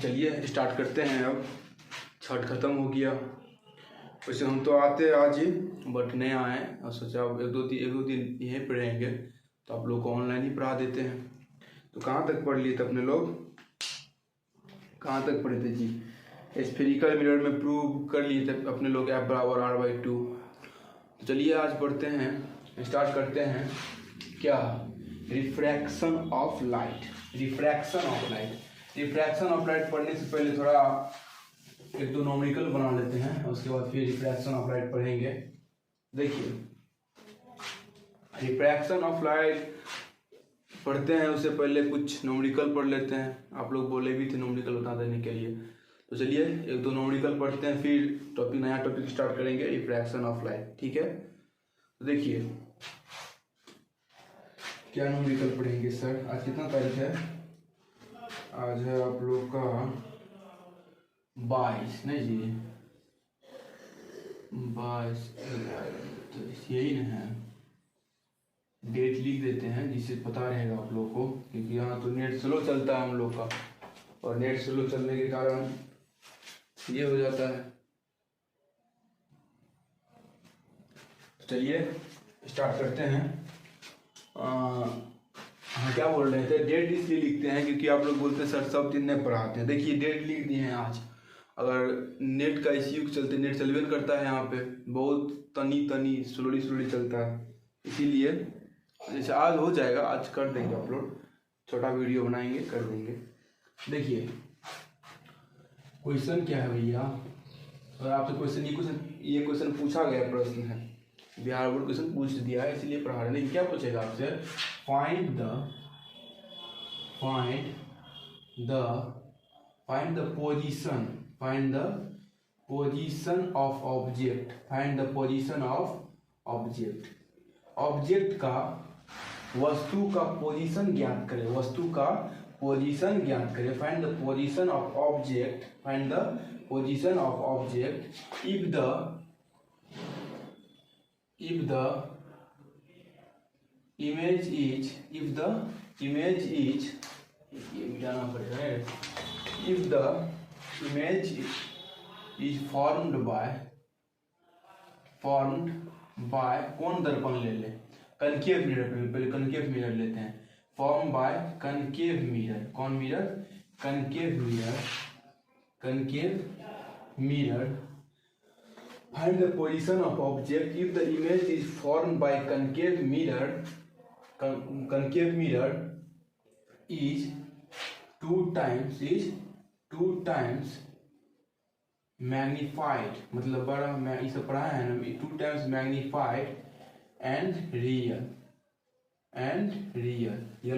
चलिए स्टार्ट करते हैं। अब छठ ख़त्म हो गया। वैसे हम तो आते आज ही बट नहीं आए और सोचा अब एक दो दिन यहीं पर रहेंगे तो आप लोग को ऑनलाइन ही पढ़ा देते हैं। तो कहाँ तक पढ़ लिए थे अपने लोग, कहाँ तक पढ़े थे जी? स्फेरिकल मिरर में प्रूव कर लिए थे अपने लोग F बराबर R/2। तो चलिए आज पढ़ते हैं, स्टार्ट करते हैं। क्या? Refraction of light. Refraction of light पढ़ने से पहले थोड़ा एक दो नॉमेरिकल बना लेते हैं, उसके बाद फिर रिफ्रैक्शन ऑफ लाइट पढ़ेंगे। देखिए रिफ्रैक्शन ऑफ लाइट पढ़ते हैं उससे पहले कुछ नॉमेरिकल पढ़ लेते हैं। आप लोग बोले भी थे नॉमेरिकल बता देने के लिए, तो चलिए एक दो नॉमेरिकल पढ़ते हैं, फिर नया टॉपिक स्टार्ट करेंगे, रिफ्रैक्शन ऑफ लाइट। ठीक है, तो देखिए क्या नॉमेरिकल पढ़ेंगे सर? आज कितना तारीख है? आज है आप लोग का 22, नहीं जी 22 तो यही ना है। डेट लिख देते हैं जिससे पता रहेगा आप लोग को, क्योंकि यहाँ तो नेट स्लो चलता है हम लोग का, और नेट स्लो चलने के कारण ये हो जाता है। चलिए स्टार्ट करते हैं। हाँ क्या बोल रहे थे? डेट इसलिए लिखते हैं क्योंकि आप लोग बोलते हैं सर सब दिन नहीं पढ़ाते हैं। देखिए डेट लिख दिए हैं आज। अगर नेट का इश्यू चलते, नेट चलवे करता है यहाँ पे, बहुत तनी स्लोली चलता है, इसीलिए जैसे आज हो जाएगा, आज कर देंगे अपलोड, छोटा वीडियो बनाएंगे कर देंगे। देखिए क्वेश्चन क्या है भैया, और आपसे ये क्वेश्चन पूछा गया प्रश्न है, बिहार बोर्ड क्वेश्चन पूछ दिया है इसलिए पढ़ा रहे हैं। क्या पूछेगा आपसे? Find the position of object. Object का, वस्तु का पोजीशन ज्ञात करें, find the position of object if the image is formed by कौन दर्पण ले ले? Concave mirror. पहले कनकेव मिरर लेते हैं। Form by concave mirror. कौन mirror? Concave mirror. Find the position of object if the image is formed by concave mirror is two times magnified, मतलब बड़ा, मैं इसे पढ़ा है ना, 2 times magnified and real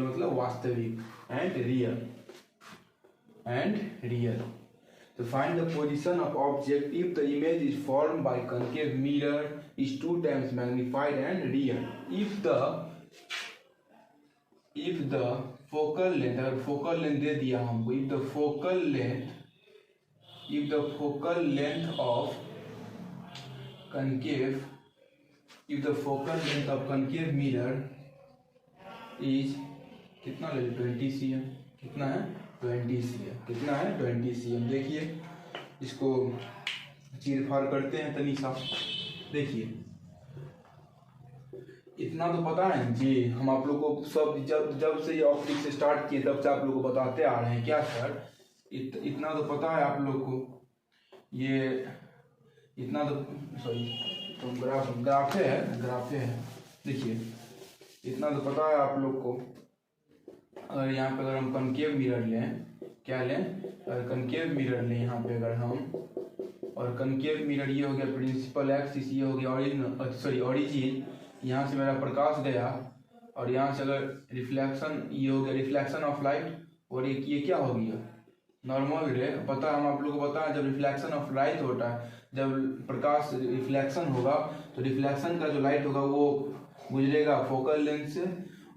मतलब वास्तविक, and real. To find the position of object if the image is formed by concave mirror is 2 times magnified and real. If the focal length, अगर focal length दे दिया हमको, if the focal length of concave mirror is कितना ले? 20 cm। कितना है? 20 cm। कितना है? 20 cm। देखिए इसको चीर फाड़ करते हैं तनी सा। देखिए इतना तो पता है जी, हम आप लोग को सब जब से ये ऑप्टिक्स से स्टार्ट किए तब से आप लोग को बताते आ रहे हैं। क्या सर? इतना तो पता है आप लोग को, ये इतना तो सॉरी तो ग्राफे है। देखिए इतना तो पता है आप लोग को। अगर यहाँ पे अगर हम कनकेव मिरर लें, क्या लें? अगर कनकेव मिरर लें यहाँ पे अगर हम, और कनकेव मिरर ये हो गया प्रिंसिपल एक्सिस, ये हो गया ओरिजिन, यहाँ से मेरा प्रकाश गया, और यहाँ से अगर रिफ्लेक्शन, ये हो गया रिफ्लेक्शन ऑफ लाइट, और ये क्या हो गया? नॉर्मल रे। पता है, हम आप लोगों को पता है जब रिफ्लेक्शन ऑफ लाइट होता है, जब प्रकाश रिफ्लेक्शन होगा तो रिफ्लेक्शन का जो लाइट होगा वो गुजरेगा फोकल लेंथ से,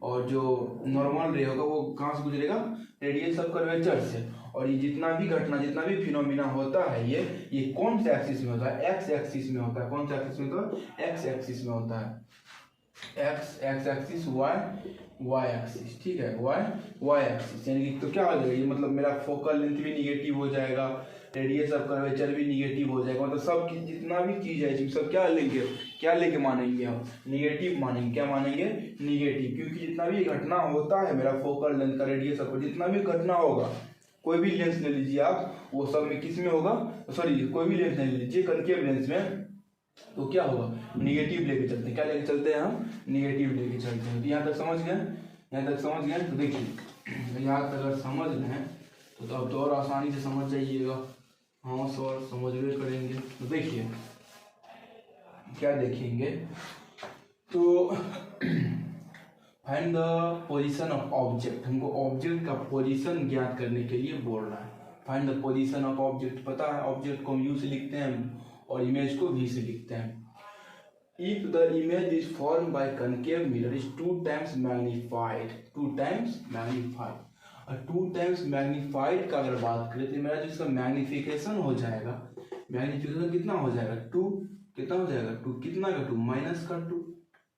और जो नॉर्मल रे होगा वो कहाँ से गुजरेगा? रेडियस ऑफ कर्वेचर से। और ये जितना भी घटना, जितना भी फिनोमिना होता है, ये कौन से एक्सिस में होता है? एक्स एक्सिस में होता है। कौन से एक्सिस में होता है? एक्स एक्सिस में होता है। एक्स एक्सिस, वाई एक्सिस, ठीक है, वाई एक्सिस, यानी कि तो क्या हो जाएगा ये, मतलब मेरा फोकल लेंथ भी निगेटिव हो जाएगा, रेडियस ऑफ कर्वेचर भी निगेटिव हो जाएगा, मतलब सब जितना भी चीज़ है इसमें सब क्या लेके मानेंगे हम, निगेटिव मानेंगे, क्या मानेंगे, निगेटिव, क्योंकि जितना भी घटना होता है मेरा फोकल लेंथ का, रेडियस ऑफ, जितना भी घटना होगा, कोई भी लेंस ले लीजिए आप, वो सब में किस में होगा, सॉरी कोई भी लेंस नहीं लीजिए, कनकेव लेंस में, तो क्या होगा, निगेटिव लेके चलते हैं, क्या लेके चलते हैं हम, निगेटिव लेके चलते हैं। तो यहाँ तक समझ गए, तो देखिए यहाँ तक अगर समझ लें तो अब तो और आसानी से समझ जाइएगा, हाँ सर समझ भी करेंगे। तो देखिए क्या देखेंगे, तो find the position of object, हमको ऑब्जेक्ट का पोजीशन ज्ञात करने के लिए बोल रहा है। Find the position of object, पता है ऑब्जेक्ट को हम यू से लिखते हैं और इमेज को वी से लिखते हैं। If the image is form by concave mirror is 2 times magnified, 2 times magnified, और 2 times मैग्नीफाइड का अगर बात करें तो मेरा जो इसका मैग्निफिकेशन हो जाएगा, मैग्निफिकेशन कितना हो जाएगा, 2, कितना हो जाएगा 2, कितना का 2, माइनस का 2,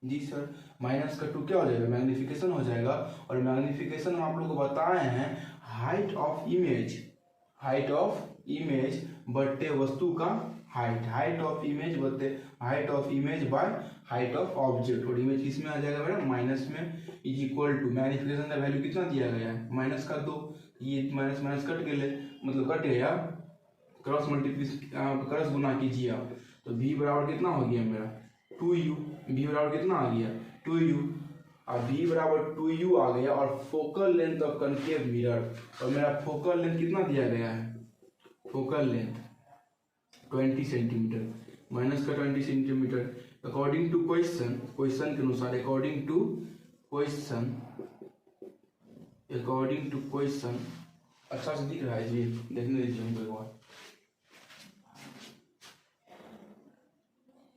जी सर माइनस का 2 क्या हो जाएगा, मैग्निफिकेशन हो जाएगा। और मैग्निफिकेशन हम आप लोग को बताए हैं हाइट ऑफ इमेज बट्टे वस्तु का height, height of image by height of object, और इमेज किस में आ जाएगा मेरा, माइनस में, इज इक्वल टू मैग्निफिकेशन का वैल्यू कितना दिया गया है, माइनस का 2, ये माइनस माइनस कट गए, मतलब कट गया, क्रॉस गुना कीजिए आप, तो v बराबर कितना हो गया मेरा 2u, v बराबर कितना आ गया 2u, अब v बराबर 2u आ गया, और focal length of concave mirror, और मेरा फोकल लेंथ कितना दिया गया है, फोकल लेंथ 20 सेंटीमीटर, माइनस का 20 सेंटीमीटर, अकॉर्डिंग टू क्वेश्चन के अनुसार, अकॉर्डिंग टू क्वेश्चन, अच्छा से दिख रहा है जी, देखने दीजिए हमको एक बार,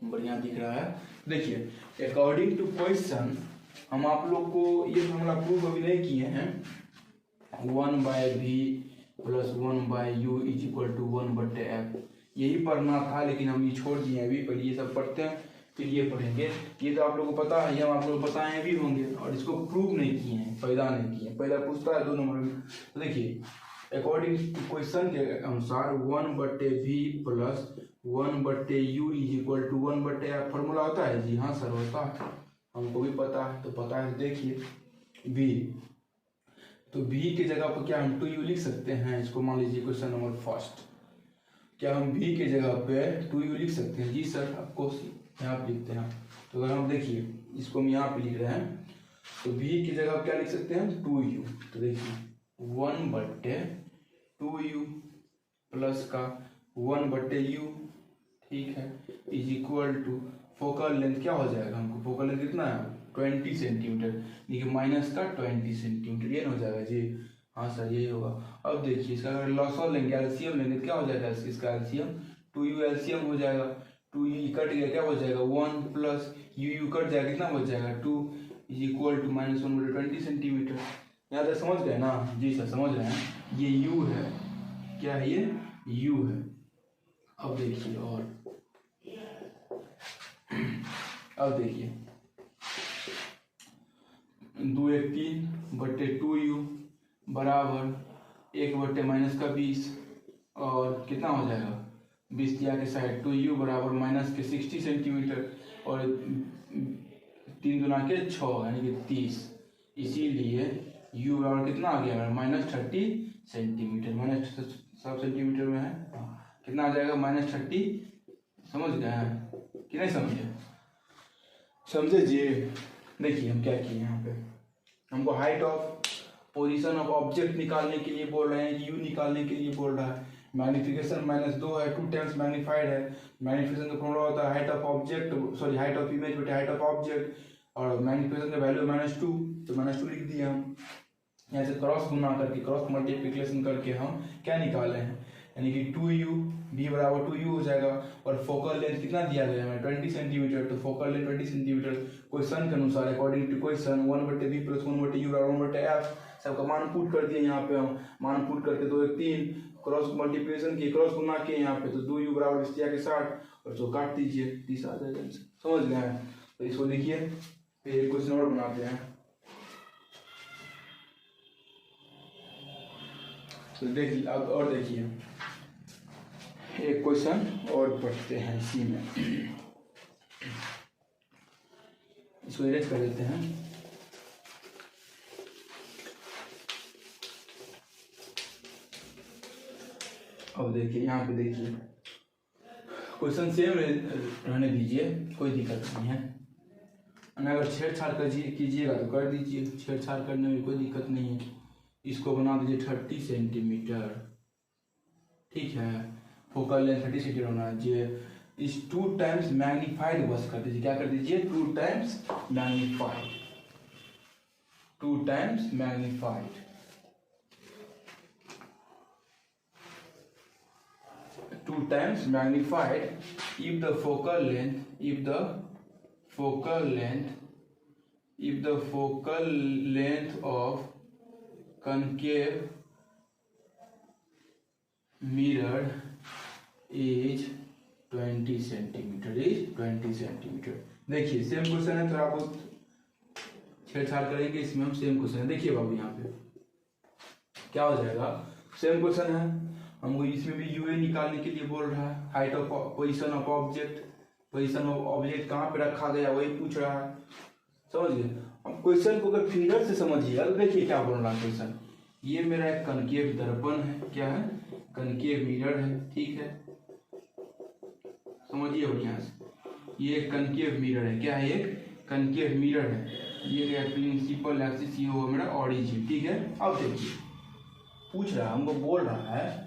बढ़िया दिख रहा है। देखिए अकॉर्डिंग टू क्वेश्चन हम आप लोग को ये फॉर्मूला प्रूव अभी नहीं किए हैं, 1/v + 1/u = 1/f, यही पढ़ना था लेकिन हम ये छोड़ दिए अभी, पहले ये सब पढ़ते हैं फिर ये पढ़ेंगे, ये तो आप लोगों को पता है, ये हम आप लोग को बताए भी होंगे, और इसको प्रूव नहीं किए हैं, पैदा नहीं किए हैं, पहला पूछता है 2 नंबर में। तो देखिए अकॉर्डिंग टू क्वेश्चन के अनुसार 1/v + 1/u = 1/f फॉर्मूला होता है जी, हाँ सर होता है, हमको भी पता है, तो पता है। देखिए v, तो v की जगह पर क्या हम 2u लिख सकते हैं, इसको मान लीजिए क्वेश्चन नंबर फर्स्ट, क्या हम v की जगह पे 2u लिख सकते हैं, जी सर आपको यहाँ पे लिखते हैं, तो अगर हम देखिए इसको हम यहाँ पे लिख रहे हैं, तो v की जगह क्या लिख सकते हैं 2u, तो देखिए 1/2u प्लस का 1/u, ठीक है, is equal to focal length क्या हो जाएगा, हमको फोकल लेंथ कितना है 20 सेंटीमीटर, देखिए माइनस का 20 सेंटीमीटर, ये हो जाएगा जी, हाँ सर यही होगा। अब देखिए इसका अगर लॉसर लेंगे, एलसीएम लेंगे, क्या हो जाएगा इसका एलसीएम, 2u एलसीएम हो जाएगा, 2u कट गया, क्या हो जाएगा 1 + u कट जाएगा, कितना हो जाएगा 2, इज इक्वल टू -1/20 सेंटीमीटर। यहाँ तक समझ गए ना, जी सर समझ रहे हैं, ये u है, क्या है ये u है। अब देखिए और अब देखिए 2 × 3/2u बराबर 1/-20, और कितना हो जाएगा 20 दिया के साइड, 2u बराबर -60 सेंटीमीटर, और 3 दूना के 6 यानी कि 30, इसीलिए u बराबर कितना आ गया -30 सेंटीमीटर, -सब सेंटीमीटर में है, कितना आ जाएगा -30, समझ गए हैं कि नहीं समझे, समझे जी। देखिए हम क्या किए यहाँ पे, हमको height of position of object निकालने के लिए बोल रहे हैं, यू निकालने के लिए बोल रहा है, मैग्निफिकेशन -2 है, 2 times मैग्नीफाइड है, मैग्निफिकेशन का फॉर्मूला होता है height of object, sorry height of image बटे हाइट ऑफ ऑब्जेक्ट, और मैग्निफिकेशन का वैल्यू -2, तो -2 लिख दिए हम, यहाँ से क्रॉस गुना करके, क्रॉस मल्टीप्लिकेशन करके हम क्या निकाले हैं, यानी कि 2u, v बराबर 2u हो जाएगा, और फोकल लेंथ कितना दिया गया है 20 सेंटीमीटर, तो फोकल लेंथ 20 सेंटीमीटर, क्वेश्चन के अनुसार according to question 1/v + 1/u बराबर 1/f, सबका मान पुट कर दिए, यहाँ पे हम मान पुट करके 2 × 3 क्रॉस मल्टीप्लिकेशन किए, क्रॉस गुना किए यहाँ पे, तो 2u बराबर 60 और जो काट दीजिए 30 आ जाएगा, समझ गए। तो इसको लिखिए फिर एक क्वेश्चन और बनाते हैं। तो देखिए अब और देखिए एक क्वेश्चन और पढ़ते हैं इसी में, इसको इरेज कर देते हैं। अब देखिए यहाँ पे देखिए क्वेश्चन सेम रहने दीजिए, कोई दिक्कत नहीं है। अगर छेड़छाड़ कीजिएगा तो कर दीजिए, छेड़छाड़ करने में कोई दिक्कत नहीं है। इसको बना दीजिए 30 सेंटीमीटर, ठीक है। फोकल लेंथ 30 सेंटीमीटर होना चाहिए। इस 2 टाइम्स मैग्नीफाइड बस कर दीजिए, क्या कर दीजिए 2 times magnified, 2 times magnified, 2 times magnified if the focal length of concave mirror is 20 centimetre, देखिए सेम क्वेश्चन है, थोड़ा बहुत छेड़छाड़ करेंगे इसमें हम। सेम क्वेश्चन है, देखिए बाबू यहाँ पे क्या हो जाएगा, सेम क्वेश्चन है। हमको इसमें भी यूए निकालने के लिए बोल रहा है। Height of position of object, position of object कहाँ पे रखा गया वही पूछ रहा है, समझ गए। अब क्वेश्चन को अगर फिगर से समझिएगा तो देखिए क्या बोल रहा है क्वेश्चन। ये मेरा एक कनकेव दर्पण है, क्या है कनकेव मिरर है, ठीक है, समझिए बढ़िया से। ये एक कनकेव मिरर है, क्या है एक कनकेव मिरर है। ये प्रिंसिपल एक्सिस, ये हो मेरा ऑरिजिन, ठीक है। अब देखिए पूछ रहा है, हमको बोल रहा है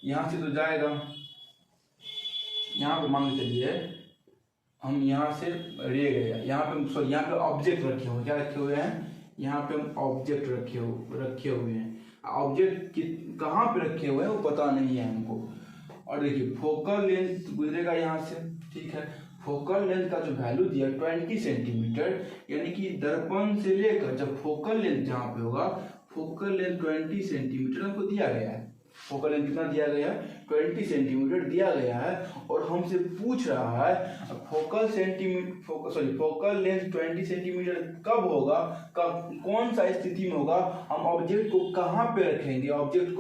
यहाँ से तो जाएगा, यहाँ पे मान के चलिए हम यहाँ से रे गए, यहाँ पे सॉरी यहाँ पे ऑब्जेक्ट रखे हुए, क्या रखे हुए हैं, यहाँ पे हम ऑब्जेक्ट रखे हुए हैं। ऑब्जेक्ट कहाँ पे रखे हुए हैं वो पता नहीं है हमको। और देखिए फोकल लेंथ गुजरेगा यहाँ से, ठीक है। फोकल लेंथ का जो वैल्यू दिया 20 सेंटीमीटर, यानी कि दर्पण से लेकर जब फोकल लेंथ जहाँ पे होगा, फोकल लेंथ 20 सेंटीमीटर हमको दिया गया है। फोकल लेंथ कितना दिया गया है 20 सेंटीमीटर दिया गया है। और हमसे पूछ रहा है फोकल लेंथ 20 सेंटीमीटर कब होगा, कब कौन सा स्थिति में होगा, हम ऑब्जेक्ट को कहाँ पे रखेंगे, ऑब्जेक्ट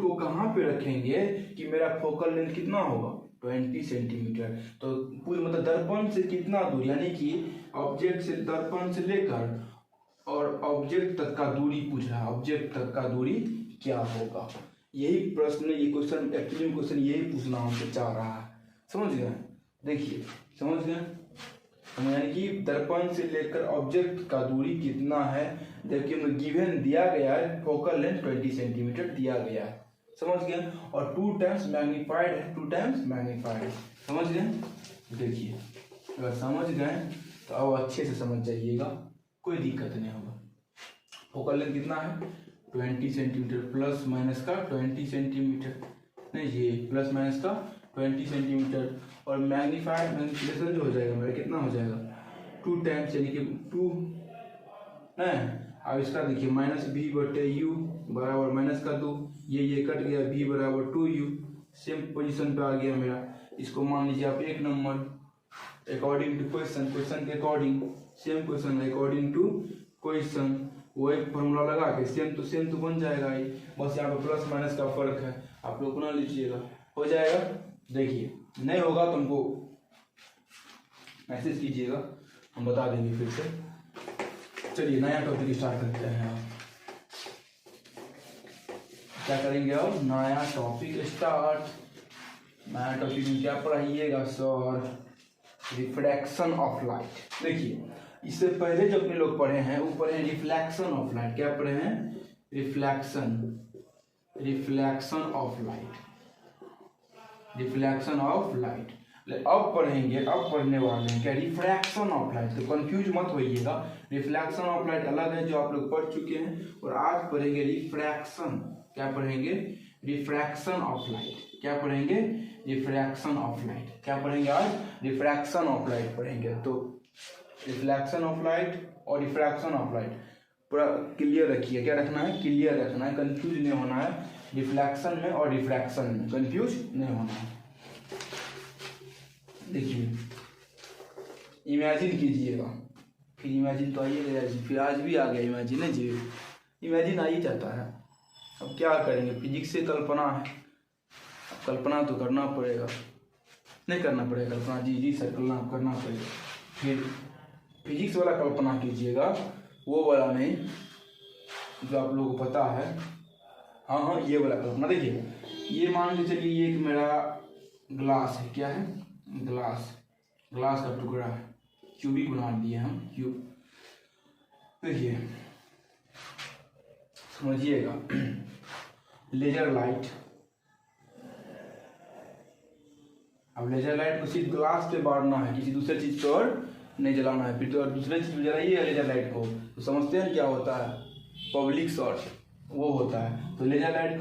को कहाँ पे रखेंगे कि मेरा फोकल लेंथ कितना होगा 20 सेंटीमीटर। तो पूरी मतलब दर्पण से कितना दूर, यानी कि ऑब्जेक्ट से दर्पण से लेकर और ऑब्जेक्ट तक का दूरी पूछ रहा है, ऑब्जेक्ट तक का दूरी क्या होगा। यही प्रश्न, ये क्वेश्चन एक्चुअली क्वेश्चन यही पूछना हमसे चाह रहा है, समझ गए। देखिए समझ गए, यानी कि दर्पण से लेकर ऑब्जेक्ट का दूरी कितना है। देखिए गिवन दिया गया है फोकल लेंथ 20 सेंटीमीटर दिया गया है, समझ गए। और 2 टाइम्स मैग्नीफाइड है, 2 टाइम्स मैग्नीफाइड, समझ गए। देखिए अगर समझ गए तो अब अच्छे से समझ जाइएगा, कोई दिक्कत नहीं होगा। फोकल लेंथ कितना है 20 सेंटीमीटर, प्लस माइनस का 20 सेंटीमीटर, नहीं ये प्लस माइनस का 20 सेंटीमीटर। और मैग्निफिकेशन जो हो जाएगा मेरा कितना हो जाएगा 2 टाइम्स, यानी कि 2 नहीं। अब इसका देखिए माइनस बी बटे यू बराबर माइनस का 2, ये कट गया, बी बराबर 2u, सेम पोजीशन पे आ गया मेरा। इसको मान लीजिए आप 1 नंबर, अकॉर्डिंग टू क्वेश्चन के according, same question according to question, वही फॉर्मूला लगा के सेम तो बन जाएगा ही, बस यहाँ पे प्लस माइनस का फर्क है, आप लोग बना लीजिएगा, हो जाएगा। देखिए नहीं होगा तो हमको मैसेज कीजिएगा, हम बता देंगे फिर से। चलिए नया टॉपिक स्टार्ट करते हैं। क्या करेंगे अब, नया टॉपिक स्टार्ट। नया टॉपिक में क्या पढ़ाइएगा सर, रिफ्रैक्शन ऑफ लाइट। देखिए इससे पहले जो अपने लोग पढ़े हैं वो पढ़े हैं रिफ्लेक्शन ऑफ लाइट। क्या पढ़े हैं, रिफ्लेक्शन ऑफ लाइट। अब पढ़ने वाले हैं क्या, रिफ्रैक्शन ऑफ लाइट। तो कंफ्यूज मत होइएगा, रिफ्लेक्शन ऑफ लाइट अलग है जो आप लोग पढ़ चुके हैं, और आज पढ़ेंगे रिफ्रैक्शन। क्या पढ़ेंगे, रिफ्रैक्शन ऑफ लाइट। क्या पढ़ेंगे, रिफ्रैक्शन ऑफ लाइट। क्या पढ़ेंगे आज, रिफ्रैक्शन ऑफ लाइट पढ़ेंगे। तो रिफ्लेक्शन ऑफ लाइट और रिफ्रैक्शन ऑफ लाइट पूरा क्लियर रखिए। क्या रखना है, क्लियर रखना है, कंफ्यूज नहीं होना है। रिफ्लेक्शन में और रिफ्रैक्शन में कंफ्यूज नहीं होना है। देखिए इमेजिन कीजिएगा, फिर इमेजिन तो आइएगा जी, फिर आज भी आ गया इमेजिन है जी, इमेजिन आ ही जाता है। अब क्या करेंगे, फिजिक्स से कल्पना है, अब कल्पना तो करना पड़ेगा, नहीं करना पड़ेगा कल्पना, जी जी सर कल्पना करना पड़ेगा। फिर फिजिक्स वाला कल्पना कीजिएगा, वो वाला नहीं जो आप लोगों को पता है। हाँ हाँ ये वाला कल्पना। देखिए ये मान के चलिए ये एक मेरा ग्लास है, क्या है, ग्लास, ग्लास का टुकड़ा है, क्यूबिक बना दिए हम क्यूब। देखिए समझिएगा, लेजर लाइट, अब लेजर लाइट को सिर्फ ग्लास पे बांटना है, किसी दूसरे चीज पर नहीं जलाना है। फिर तो दूसरे चीज पे जलाइए लेजर लाइट को तो समझते हैं क्या होता है, पब्लिक शॉर्ट वो होता है। तो लेजर लाइट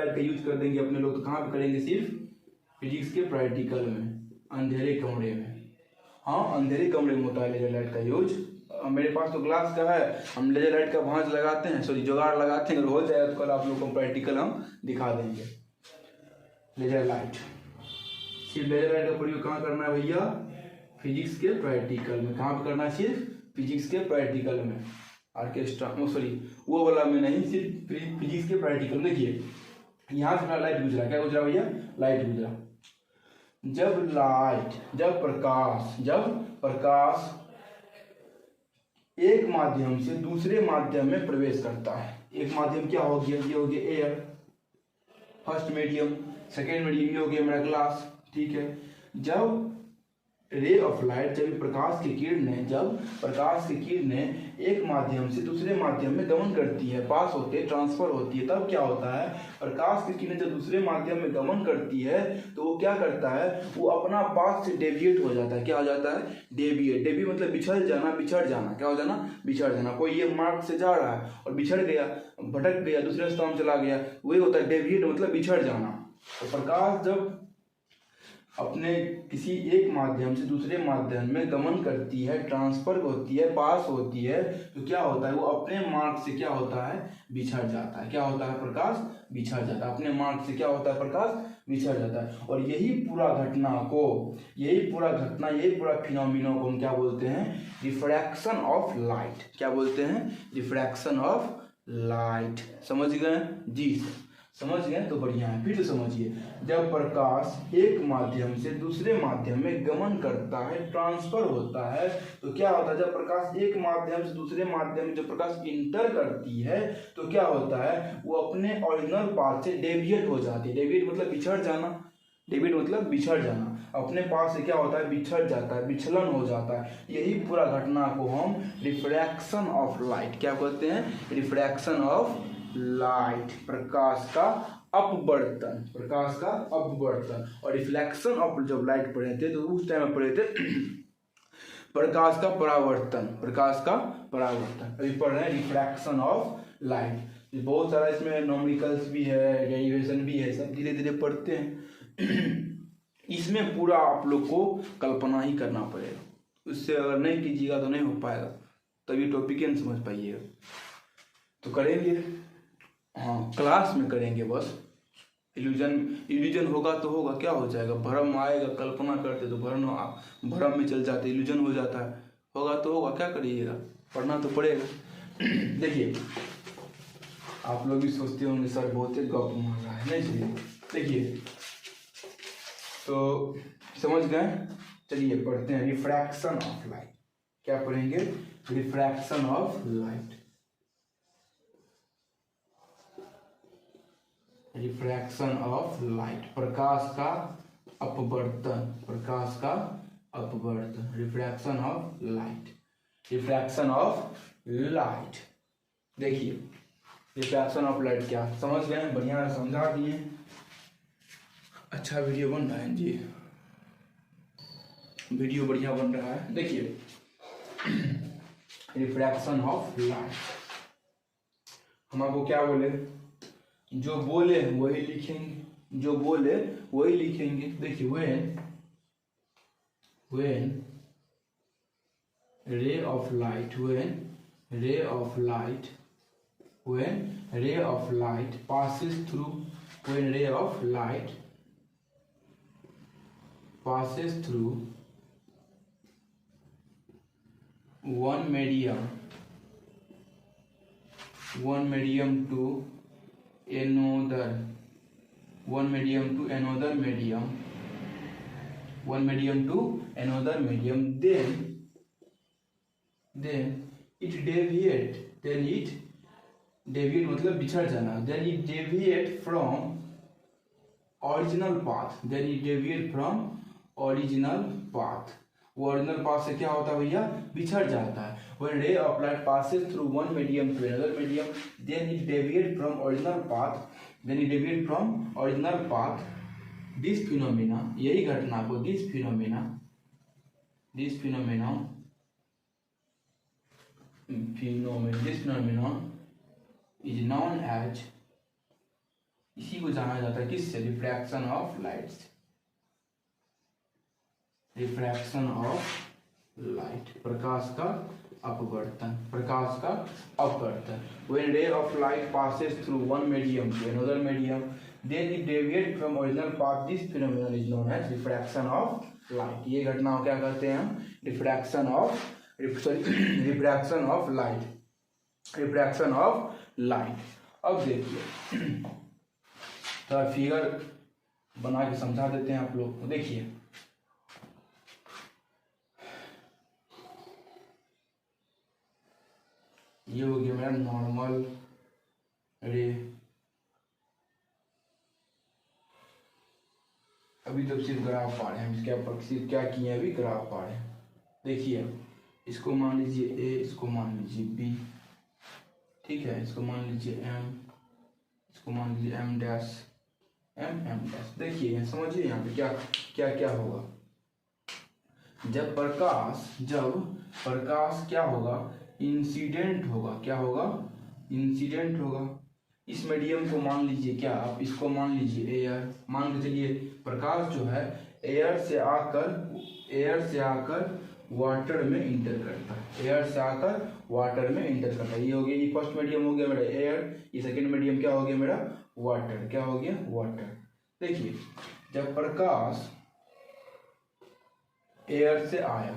का यूज कर देंगे अपने लोग, तो कहाँ पे करेंगे, सिर्फ फिजिक्स के प्रैक्टिकल में, अंधेरे कमरे में। हाँ अंधेरे कमरे में होता है लेजर लाइट का यूज। मेरे पास तो ग्लास का है, हम लेजर लाइट का भांज लगाते हैं, सॉरी जुगाड़ लगाते हैं, अगर हो जाए तो कल आप लोगों को प्रैक्टिकल हम दिखा देंगे। लेजर लाइट, सिर्फ लेजर लाइट का प्रयोग कहाँ करना है भैया, फिजिक्स के प्रैक्टिकल में। कहाँ पे करना है, सिर्फ फिजिक्स के प्रैक्टिकल में, ऑर्केस्ट्रा सॉरी वो वाला में नहीं, सिर्फ फिजिक्स के प्रैक्टिकल में। देखिए यहाँ से लाइट गुजरा, क्या गुजरा भैया, लाइट गुजरा। जब प्रकाश एक माध्यम से दूसरे माध्यम में प्रवेश करता है, एक माध्यम क्या हो गया, ये हो गया air, first medium, second medium ये हो गया मेरा ग्लास, ठीक है। जब रे ऑफ लाइट, जब प्रकाश की किरणें एक माध्यम से दूसरे माध्यम में गमन करती है, पास होते हैं, ट्रांसफर होती है, तब क्या होता है, प्रकाश की किरणें जब दूसरे माध्यम में गमन करती है तो वो क्या करता है, वो अपना पाथ से डेविएट हो जाता है। क्या हो जाता है, डेविएट मतलब बिछड़ जाना, क्या हो जाना, बिछड़ जाना। कोई ये मार्ग से जा रहा है और बिछड़ गया, भटक गया, दूसरे रास्ते में चला गया, वही होता है डेविएट मतलब बिछड़ जाना। तो प्रकाश जब अपने किसी एक माध्यम से दूसरे माध्यम में गमन करती है, ट्रांसफर होती है, पास होती है, तो क्या होता है, वो अपने मार्ग से क्या होता है, बिछड़ जाता है। क्या होता है, प्रकाश बिछड़ जाता है, अपने मार्ग से क्या होता है, प्रकाश बिछड़ जाता है। और यही पूरा फिनोमिना को हम क्या बोलते हैं, रिफ्रैक्शन ऑफ लाइट। क्या बोलते हैं, रिफ्रैक्शन ऑफ लाइट। समझ गए जी, समझ गए तो बढ़िया है। फिर तो समझिए, जब प्रकाश एक माध्यम से दूसरे माध्यम में गमन करता है, ट्रांसफर होता है, तो क्या होता है, जब प्रकाश एक माध्यम से दूसरे माध्यम में जब प्रकाश इंटर करती है तो क्या होता है, वो अपने ओरिजिनल पाथ से डेविएट हो जाती है। डेविएट मतलब बिछड़ जाना, अपने पास से क्या होता है, बिछड़ जाता है, विचलन हो जाता है। यही पूरा घटना को हम रिफ्रैक्शन ऑफ लाइट क्या कहते हैं, रिफ्रैक्शन ऑफ लाइट, प्रकाश का अपवर्तन, और रिफ्लेक्शन ऑफ जब लाइट पढ़े थे तो उस टाइम में पढ़े थे प्रकाश का परावर्तन, अभी पढ़ रहे हैं रिफ्रैक्शन ऑफ लाइट। बहुत सारा इसमें नॉमिकल्स भी है, डेरिवेशन भी है, सब धीरे धीरे पढ़ते हैं। इसमें पूरा आप लोग को कल्पना ही करना पड़ेगा, उससे अगर नहीं कीजिएगा तो नहीं हो पाएगा, तभी टॉपिक ही नहीं समझ पाइएगा। तो करेंगे, हाँ क्लास में करेंगे, बस इल्यूजन होगा तो होगा, क्या हो जाएगा, भ्रम आएगा, कल्पना करते तो भ्रम में चल जाते, इल्यूजन हो जाता है, होगा तो होगा, क्या करिएगा, पढ़ना तो पड़ेगा। देखिए आप लोग भी सोचते होंगे सर बहुत ही गप मार रहा है, नहीं चाहिए। देखिए तो समझ गए, चलिए पढ़ते हैं रिफ्रैक्शन ऑफ लाइट। क्या पढ़ेंगे, refraction of light, refraction of light, प्रकाश का अपवर्तन, रिफ्रैक्शन ऑफ लाइट, देखिए रिफ्रैक्शन ऑफ लाइट क्या, समझ गए, बढ़िया समझा दिए। अच्छा वीडियो बन रहा है जी, वीडियो बढ़िया बन रहा है। देखिए रिफ्रैक्शन ऑफ लाइट, हम आपको क्या बोले, जो बोले वही लिखेंगे, देखिए when ray of light passes through one medium to another medium, then it deviate मतलब बिछड़ जाना, then it deviate from original path, वो ओरिजिनल पाथ से क्या होता है भैया, बिछड़ जाता है। When ray of light passes through one medium to another medium, then it deviate from original path, this phenomena, यही घटना को this phenomenon is known as, इसी को जाना जाता है किससे, रिफ्रैक्शन ऑफ लाइट। प्रकाश का अपवर्तन। When ray of light passes through one medium to another medium, then it deviates from original path, this phenomenon is known as refraction of light। ये घटना को क्या कहते हैं हम, रिफ्रैक्शन ऑफ लाइट। अब देखिए तो फिगर बना के समझा देते हैं आप लोग को। देखिए ये हो गया मेरा नॉर्मल रे। अभी तो सिर्फ ग्राफ पा रहे हैं, इसके ऊपर सिर्फ क्या किए, अभी ग्राफ पा रहे हैं। देखिए इसको मान लीजिए ए, इसको मान लीजिए बी, ठीक है, इसको मान लीजिए एम, इसको मान लीजिए एम डैश। देखिए समझिए यहाँ पे क्या होगा। जब प्रकाश क्या होगा, इंसिडेंट होगा। इस मीडियम को मान लीजिए क्या, आप इसको मान लीजिए एयर, मान के चलिए प्रकाश जो है एयर से आकर वाटर में इंटर करता है, ये हो गया, ये फर्स्ट मीडियम हो गया मेरा एयर, ये सेकंड मीडियम क्या हो गया मेरा, वाटर। देखिए जब प्रकाश एयर से आया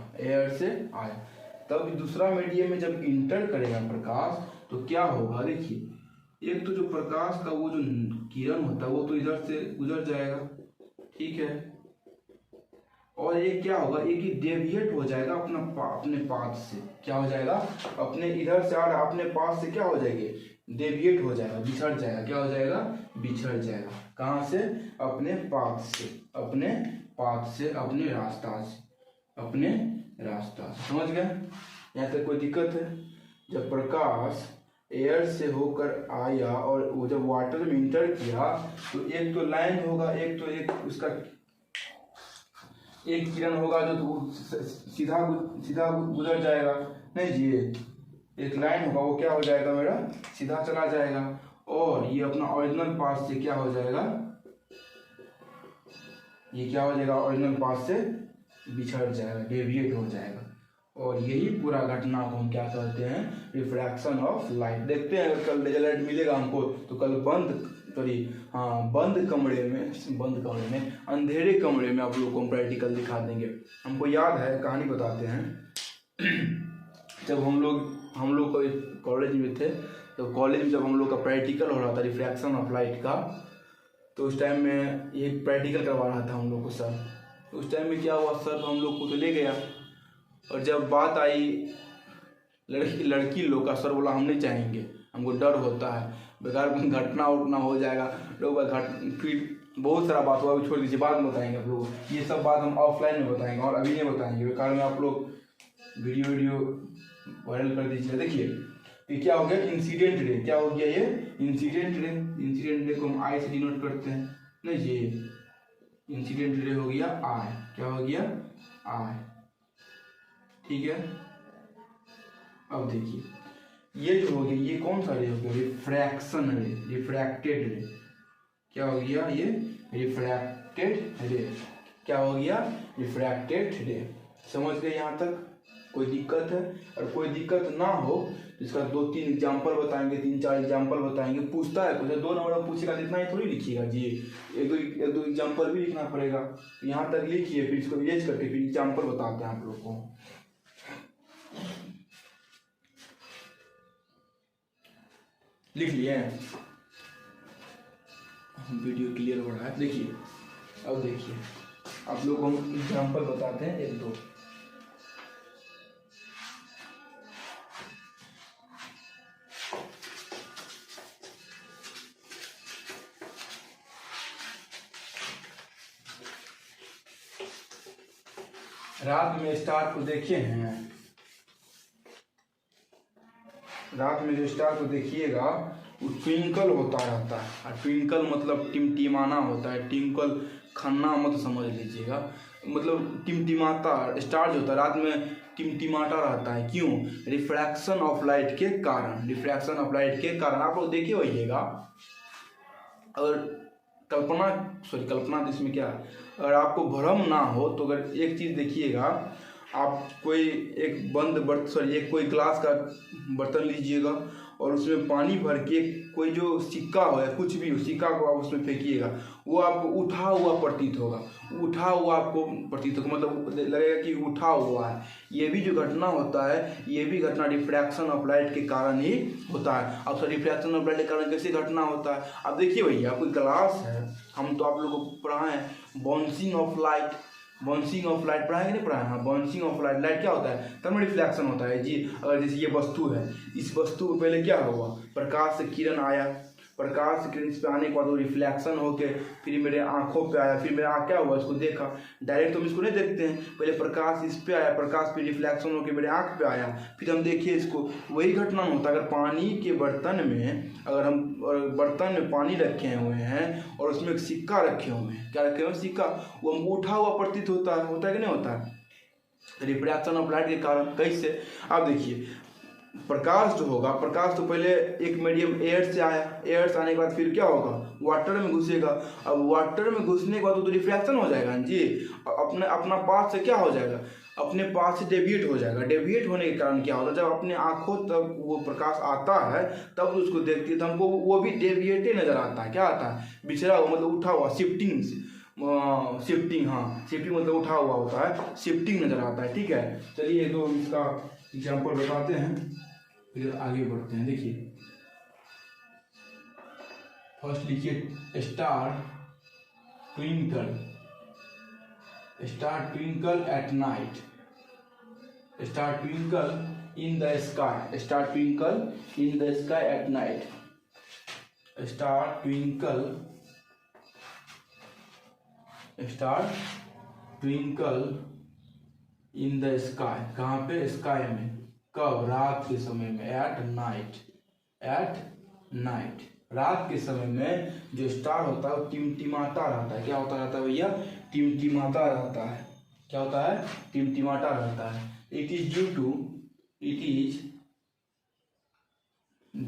तब दूसरा मीडियम में जब इंटर करेगा प्रकाश तो क्या होगा। देखिए एक तो जो प्रकाश का वो जो किरण होता है वो तो इधर से गुजर जाएगा, ठीक है, और ये क्या होगा, एक ही डेविएट हो जाएगा अपने पाथ से। क्या हो जाएगा, अपने इधर से आ रहा अपने पाथ से क्या हो जाएगी, डेविएट हो जाएगा, बिछड़ जाएगा। क्या हो जाएगा, बिछड़ जाएगा। कहाँ से, अपने पाथ से, अपने रास्ता से। समझ गए, यहाँ तक कोई दिक्कत है। जब प्रकाश एयर से होकर आया और वो जब वाटर में इंटर किया तो एक तो लाइन होगा, एक उसका एक किरण होगा जो सीधा गुजर जाएगा, नहीं जी, एक लाइन होगा वो क्या हो जाएगा मेरा, सीधा चला जाएगा, और ये अपना ओरिजिनल पाथ से क्या हो जाएगा, ये क्या हो जाएगा, ओरिजिनल पाथ से बिछड़ जाएगा, डेविएट हो जाएगा। और यही पूरा घटना को हम क्या कहते हैं, रिफ्रैक्शन ऑफ लाइट। देखते हैं अगर कल रिजल्ट मिलेगा हमको तो कल बंद कमरे में अंधेरे कमरे में आप लोगों को हम प्रैक्टिकल दिखा देंगे। हमको याद है, कहानी बताते हैं। जब हम लोग कॉलेज में थे तो कॉलेज में जब हम लोग का प्रैक्टिकल हो रहा था रिफ्रैक्शन ऑफ लाइट का, तो उस टाइम में ये प्रैक्टिकल करवा रहा था हम लोग को सर। तो उस टाइम में क्या हुआ, सर हम लोग को तो ले गया, और जब बात आई लड़की लोग का, सर बोला हम नहीं चाहेंगे, हमको डर होता है, बेकार घटना उठना हो जाएगा लोग, फिर बहुत सारा बात हुआ, छोड़ दीजिए, बाद में बताएंगे आप लोग। ये सब बात हम ऑफलाइन में बताएंगे और अभी नहीं बताएंगे, बेकार में आप लोग वीडियो वायरल कर दीजिए। देखिए ये क्या हो गया, इंसिडेंट रे। क्या हो गया ये, इंसिडेंट रे को हम आई से डिनोट करते हैं, नहीं जी, इंसिडेंट रे हो गया आई। क्या हो गया, आई, ठीक है। अब देखिए ये जो हो गया, ये कौन सा रे हो गया, रिफ्रैक्शन रे, रिफ्रैक्टेड रे। क्या हो गया, ये रिफ्रैक्टेड रे। क्या हो गया, रिफ्रैक्टेड रे। समझ गए यहाँ तक, कोई दिक्कत है? और कोई दिक्कत ना हो तो इसका 2-3 एग्जाम्पल बताएंगे, 3-4 एग्जाम्पल बताएंगे। पूछता है कुछ 2 नंबर पूछेगा, इतना ही थोड़ी लिखिएगा जी, एक दो एग्जाम्पल भी लिखना पड़ेगा। तो यहाँ तक लिखिए, फिर इसको इरेज करके फिर एग्जाम्पल बताते हैं आप लोग को। लिख लिए? वीडियो क्लियर हो रहा है? देखिए, अब देखिए आप लोग को हम एग्जाम्पल बताते हैं एक दो। रात में स्टार को देखे हैं, रात में जो स्टार को देखिएगा वो ट्विंकल होता रहता है। और ट्विंकल मतलब टिमटिमाना होता है, ट्विंकल खन्ना मत समझ लीजिएगा, मतलब टिमटिमाता। स्टार जो होता है रात में टिमटिमाता रहता है, क्यों? रिफ्रैक्शन ऑफ लाइट के कारण, रिफ्रैक्शन ऑफ लाइट के कारण। आप लोग देखिए होइएगा, अगर कल्पना इसमें क्या है, अगर आपको भ्रम ना हो तो अगर एक चीज़ देखिएगा, आप कोई एक कोई ग्लास का बर्तन लीजिएगा और उसमें पानी भर के कोई जो सिक्का हो या कुछ भी हो, सिक्का को आप उसमें फेंकिएगा, वो आपको उठा हुआ प्रतीत होगा, उठा हुआ आपको प्रतीत होगा, मतलब लगेगा कि उठा हुआ है। ये भी जो घटना होता है, ये भी घटना रिफ्रैक्शन ऑफ लाइट के कारण ही होता है। अब सर रिफ्रैक्शन ऑफ लाइट के कारण कैसे घटना होता है? अब देखिए भैया, कोई ग्लास है, हम तो आप लोगों को पढ़ाए हैं bouncing off light, bouncing off light पढ़ाएंगे नहीं पढ़ाए? हाँ, बाउंसिंग ऑफ लाइट, लाइट क्या होता है? तब रिफ्लेक्शन होता है जी। अगर जैसे ये वस्तु है, इस वस्तु को पहले क्या हुआ, प्रकाश से किरण आया, प्रकाश से किरण पे आने के बाद वो रिफ्लेक्शन होके फिर मेरे आंखों पे आया, फिर मेरा आँख क्या हुआ, इसको देखा। डायरेक्ट तो हम इसको नहीं देखते हैं, पहले प्रकाश इस पे आया, प्रकाश पे रिफ्लेक्शन होके मेरे आँख पे आया, फिर हम देखिए इसको। वही घटना होता है अगर पानी के बर्तन में, अगर हम बर्तन में पानी रखे हुए हैं और उसमें एक सिक्का रखे हुए हैं, क्या रखे हुए हैं? सिक्का। वो हमको उठा हुआ प्रतीत होता है कि नहीं होता है? रिफ्रैक्शन ऑफ लाइट के कारण। कैसे? आप देखिए, प्रकाश जो होगा, प्रकाश तो पहले एक मीडियम एयर से आया, एयर से आने के बाद फिर क्या होगा, वाटर में घुसेगा। अब वाटर में घुसने के बाद तो रिफ्रैक्शन हो जाएगा जी, अपना पाथ से क्या हो जाएगा, अपने पाथ से डेविएट हो जाएगा। डेविएट होने के कारण क्या होता है, जब अपने आंखों तक वो प्रकाश आता है तब उसको देखती है तो हमको वो भी डेविएटे नजर आता है। क्या आता है? बिछड़ा हुआ, मतलब उठा हुआ, शिफ्टिंग हाँ, शिफ्टिंग मतलब उठा हुआ होता है, शिफ्टिंग नजर आता है। ठीक है, चलिए तो इसका एग्जाम्पल बताते हैं, फिर आगे बढ़ते हैं। देखिए, फर्स्ट लिखिए star twinkle, star twinkle at night, star twinkle in the sky, star twinkle in the sky at night, star twinkle in the sky. कहाँ पे? स्काई में। कब? रात के समय में, एट नाइट, एट नाइट। रात के समय में जो स्टार होता है वो टिमटिमाता रहता है। क्या होता रहता है भैया? टिमटिमाता रहता है। क्या होता है? टिमटिमाता रहता है। It is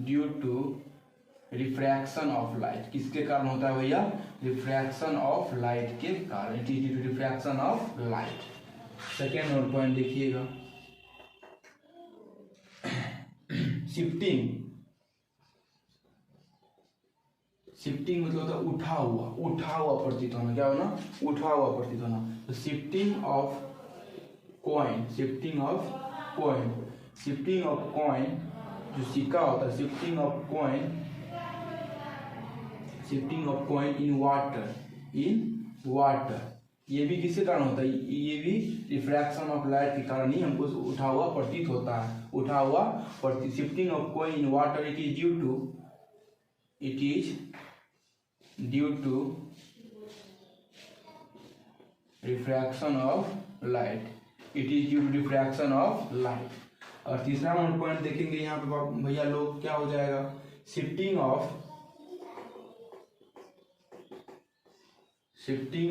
due to refraction of light. किसके कारण होता है भैया? रिफ्रैक्शन ऑफ लाइट के कारण। It is due to refraction of light. Second और पॉइंट देखिएगा, शिफ्टिंग मतलब होता है उठा हुआ प्रतीत होना। क्या होना? उठा हुआ प्रतीत होना। तो शिफ्टिंग ऑफ कॉइन जो सिक्का होता है, shifting of coin in water, ये भी किसके कारण होता है? ये भी रिफ्रैक्शन ऑफ लाइट के कारण ही हमको उठा हुआ प्रतीत होता है, उठा हुआ प्रतीत। Shifting of coin in water, it is due to refraction of light, it is due to refraction of light. और तीसरा हम पॉइंट देखेंगे यहाँ पे भैया लोग, क्या हो जाएगा? Shifting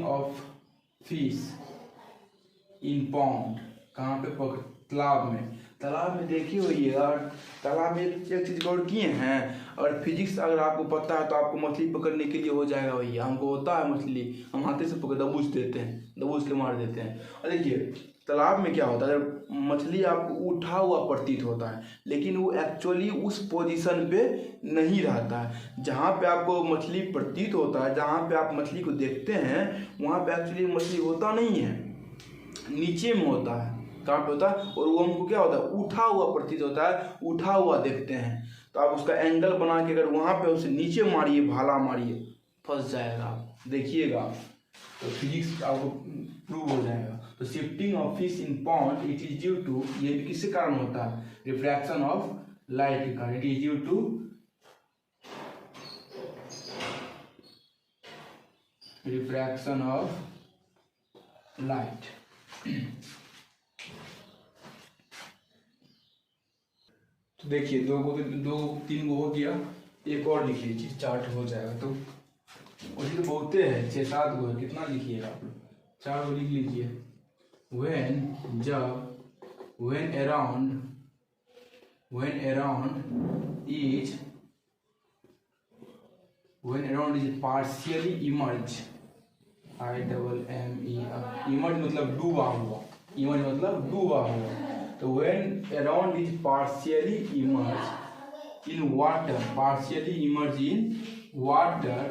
of fish in pond. कहाँ पे? तालाब में देखिए होइएगा, तालाब में एक चीज गौर किए हैं, और फिजिक्स अगर आपको पता है तो आपको मछली पकड़ने के लिए हो जाएगा भैया। हमको होता है मछली, हम हाथे से पकड़ दबूच के मार देते हैं। और देखिए तालाब में क्या होता है, मछली आपको उठा हुआ प्रतीत होता है, लेकिन वो एक्चुअली उस पोजीशन पे नहीं रहता है। जहाँ पे आपको मछली प्रतीत होता है, जहाँ पे आप मछली को देखते हैं, वहाँ पे एक्चुअली मछली होता नहीं है, नीचे में होता है। कहाँ पे होता है? और वो हमको क्या होता है? उठा हुआ प्रतीत होता है, उठा हुआ देखते हैं। तो आप उसका एंगल बना के अगर वहाँ पे उसे नीचे मारिए, भाला मारिए, फंस जाएगा, देखिएगा। तो फिजिक्स आपको प्रूव हो जाएगा। तो shifting of fish in pond it is due to, ये भी किसके कारण होता है? रिफ्रैक्शन ऑफ लाइट के कारण। It is due to refraction of light. तो देखिए दो 3 गो हो गया, एक और लिख लीजिए, चार्ट हो जाएगा। तो वही तो बहुते है, 6-7 गो है, कितना लिखिएगा आप लोग? 4 गो लिख लीजिए। when जब when around is partially emerge, emerge मतलब डूबा हुआ, emerge मतलब डूबा हुआ। तो when around is partially emerge in water, partially emerge in water,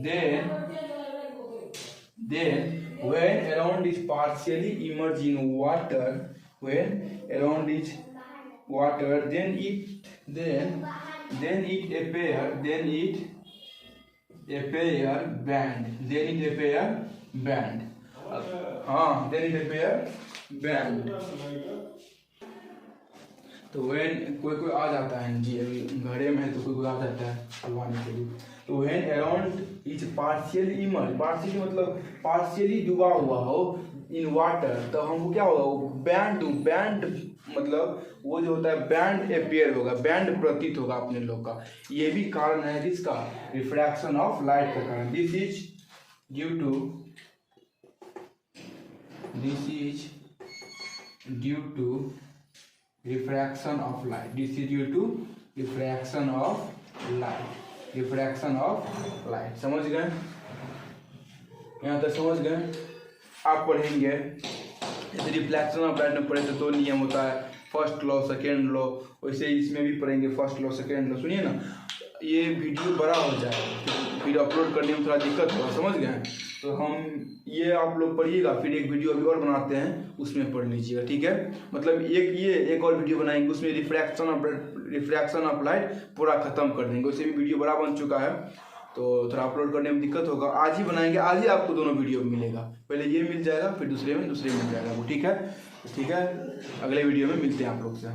then when around is partially immerse in water, when around is water, then it appear band, हाँ, then it appear band। तो when कोई आ जाता है जी, अभी घरे में है तो कोई आ जाता है खुलवाने के लिए। तो when around is partially immersed, partially मतलब partially डूबा हुआ हो in water, तो हमको क्या होगा? बैंड मतलब वो जो होता है बैंड अपेयर होगा, बैंड प्रतीत होगा अपने लोग का। ये भी कारण है किसका? रिफ्रैक्शन ऑफ लाइट का कारण। This is due to refraction of light. This is due to refraction of light, refraction of light. समझ गए? यहाँ तक समझ गए? आप पढ़ेंगे जैसे रिफ्लेक्शन ऑफ लाइट में पढ़े तो 2 नियम होता है, फर्स्ट लॉ, सेकेंड लॉ। वैसे इसमें भी पढ़ेंगे फर्स्ट लॉ, सेकेंड लॉ। सुनिए ना, ये वीडियो बड़ा हो जाएगा, फिर अपलोड करने में थोड़ा दिक्कत होगा, समझ गए? तो हम ये आप लोग पढ़िएगा, फिर एक वीडियो अभी और बनाते हैं, उसमें पढ़ लीजिएगा, ठीक है? मतलब एक और वीडियो बनाएंगे, उसमें रिफ्रैक्शन ऑफ लाइट पूरा खत्म कर देंगे। उससे भी वीडियो बड़ा बन चुका है, तो थोड़ा अपलोड करने में दिक्कत होगा। आज ही बनाएंगे, आज ही आपको दोनों वीडियो मिलेगा। पहले ये मिल जाएगा, फिर दूसरे में मिल जाएगा वो, ठीक है? अगले वीडियो में मिलते हैं आप लोग से।